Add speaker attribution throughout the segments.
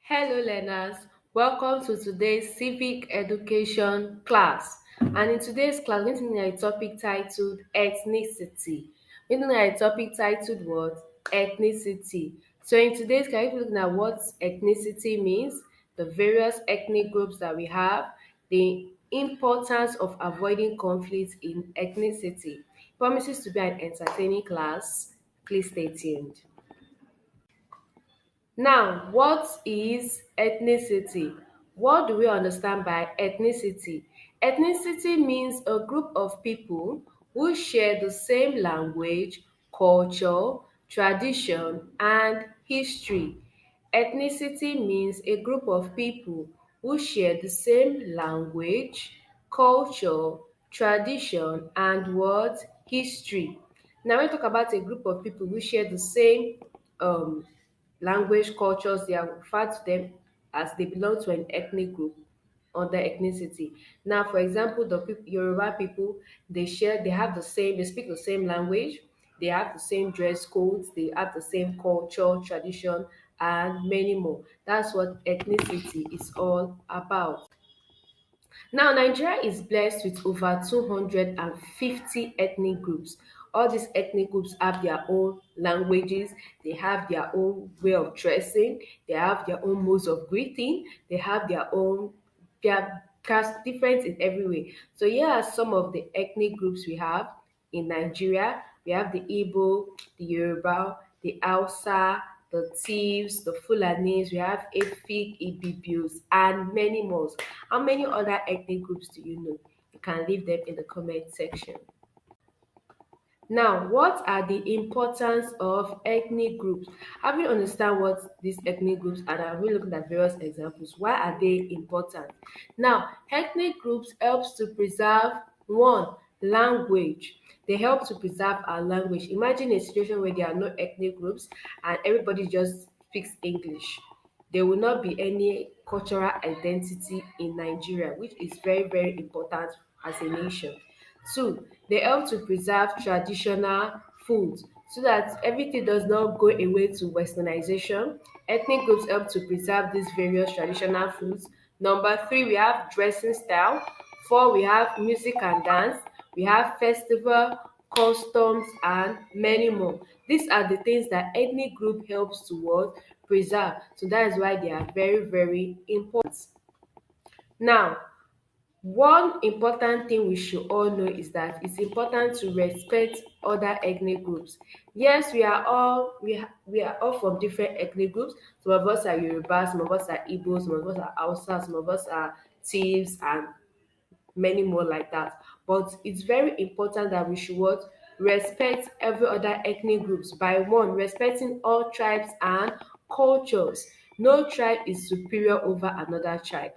Speaker 1: Hello learners, welcome to today's Civic Education class. And in today's class, we're going to look at a topic titled Ethnicity. We're going to look at a topic titled what? Ethnicity. So in today's class, we're looking at what ethnicity means, the various ethnic groups that we have, the importance of avoiding conflict in ethnicity. Promises to be an entertaining class. Please stay tuned. Now, what is ethnicity? What do we understand by ethnicity? Ethnicity means a group of people who share the same language, culture, tradition, and history. Ethnicity means a group of people who share the same language, culture, tradition, and what? History. Now, when we talk about a group of people who share the same um language, cultures, they are referred to them as they belong to an ethnic group under ethnicity. Now, for example, the Yoruba people, they have the same, they speak the same language, they have the same dress codes, they have the same culture, tradition, and many more. That's what ethnicity is all about. Now, Nigeria is blessed with over 250 ethnic groups. All these ethnic groups have their own languages, they have their own way of dressing, they have their own modes of greeting, they have their own, they are cast different in every way. So here are some of the ethnic groups we have in Nigeria. We have the Igbo, the Yoruba, the Hausa, the Thieves, the Fulanis, we have Efik, Ibibius, and many more. How many other ethnic groups do you know? You can leave them in the comment section. Now, what are the importance of ethnic groups? Having understand what these ethnic groups are, and we looking at various examples. Why are they important? Now, ethnic groups helps to preserve one language. They help to preserve our language. Imagine a situation where there are no ethnic groups and everybody just speaks English. There will not be any cultural identity in Nigeria, which is very, very important as a nation. Two, they help to preserve traditional foods so that everything does not go away to westernization. Ethnic groups help to preserve these various traditional foods. Number three, we have dressing style. Four, we have music and dance. We have festival, customs, and many more. These are the things that ethnic group helps to what? Preserve. So that is why they are very, very important. Now, one important thing we should all know is that it's important to respect other ethnic groups. Yes, we are all from different ethnic groups. Some of us are Yoruba, some of us are Igbo, some of us are Hausa, some of us are Thieves, and many more like that. But it's very important that we should what? Respect every other ethnic groups by one, respecting all tribes and cultures. No tribe is superior over another tribe.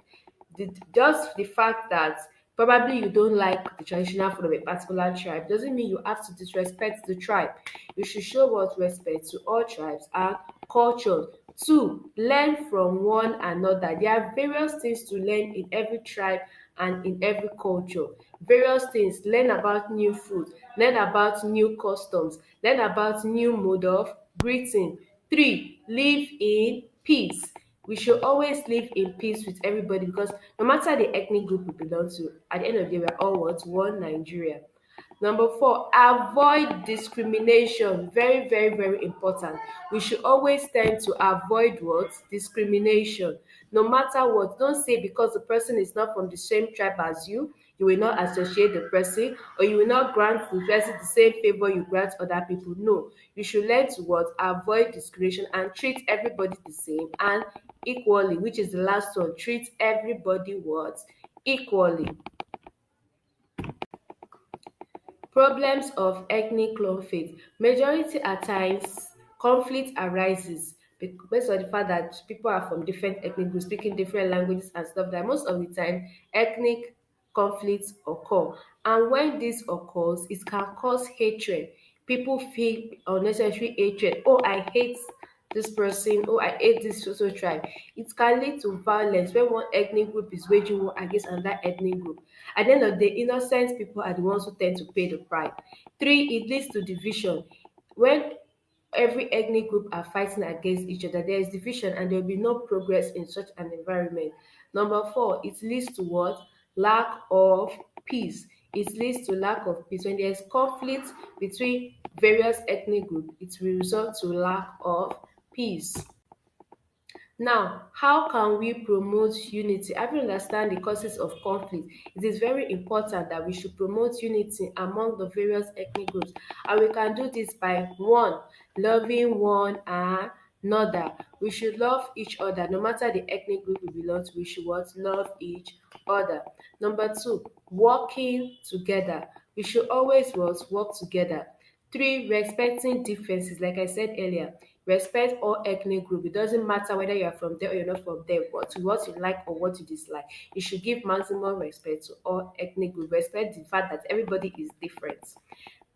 Speaker 1: Just the fact that probably you don't like the traditional food of a particular tribe doesn't mean you have to disrespect the tribe. You should show what? Respect to all tribes and cultures. Two, learn from one another. There are various things to learn in every tribe and in every culture. Various things. Learn about new food, learn about new customs, learn about new mode of greeting. Three, live in peace. We should always live in peace with everybody because no matter the ethnic group we belong to, at the end of the day, we're all what? One Nigeria. Number four, avoid discrimination. Very, very, very important. We should always tend to avoid what? Discrimination. No matter what, don't say because the person is not from the same tribe as you will not associate the person or you will not grant the person the same favor you grant other people. No, you should learn to what? Avoid discrimination and treat everybody the same and equally, which is the last one. Treat everybody what? Equally. Problems of ethnic conflict. Majority at times, conflict arises based on the fact that people are from different ethnic groups, speaking different languages and stuff like that. Most of the time, ethnic conflicts occur. And when this occurs, it can cause hatred. People feel unnecessary hatred. Oh, I hate this person. Oh, I hate this social tribe. It can lead to violence when one ethnic group is waging war against another ethnic group. At the end of the day, innocent people are the ones who tend to pay the price. Three, it leads to division. When every ethnic group are fighting against each other. There is division and there will be no progress in such an environment. Number four, it leads to what? Lack of peace. It leads to lack of peace. When there is conflict between various ethnic groups, it will result to lack of peace. Now, how can we promote unity? Having understand the causes of conflict, it is very important that we should promote unity among the various ethnic groups. And we can do this by one, loving one another. We should love each other. No matter the ethnic group we belong to, we should what? Love each other. Number two, working together. We should always what? Work together. Three, respecting differences. Like I said earlier, respect all ethnic group. It doesn't matter whether you are from there or you're not from there, what you like or what you dislike. You should give maximum respect to all ethnic group. Respect the fact that everybody is different.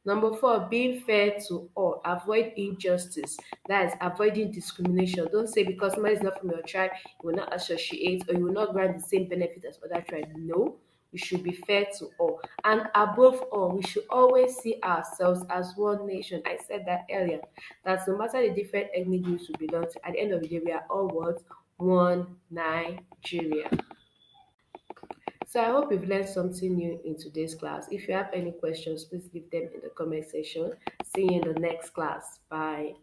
Speaker 1: Number four, being fair to all. Avoid injustice. That is avoiding discrimination. Don't say because somebody is not from your tribe, you will not associate or you will not grant the same benefit as other tribe. No, we should be fair to all. And above all, we should always see ourselves as one nation. I said that earlier. That no matter the different ethnic groups we belong to, at the end of the day, we are all what? One Nigeria. So I hope you've learned something new in today's class. If you have any questions, please leave them in the comment section. See you in the next class. Bye.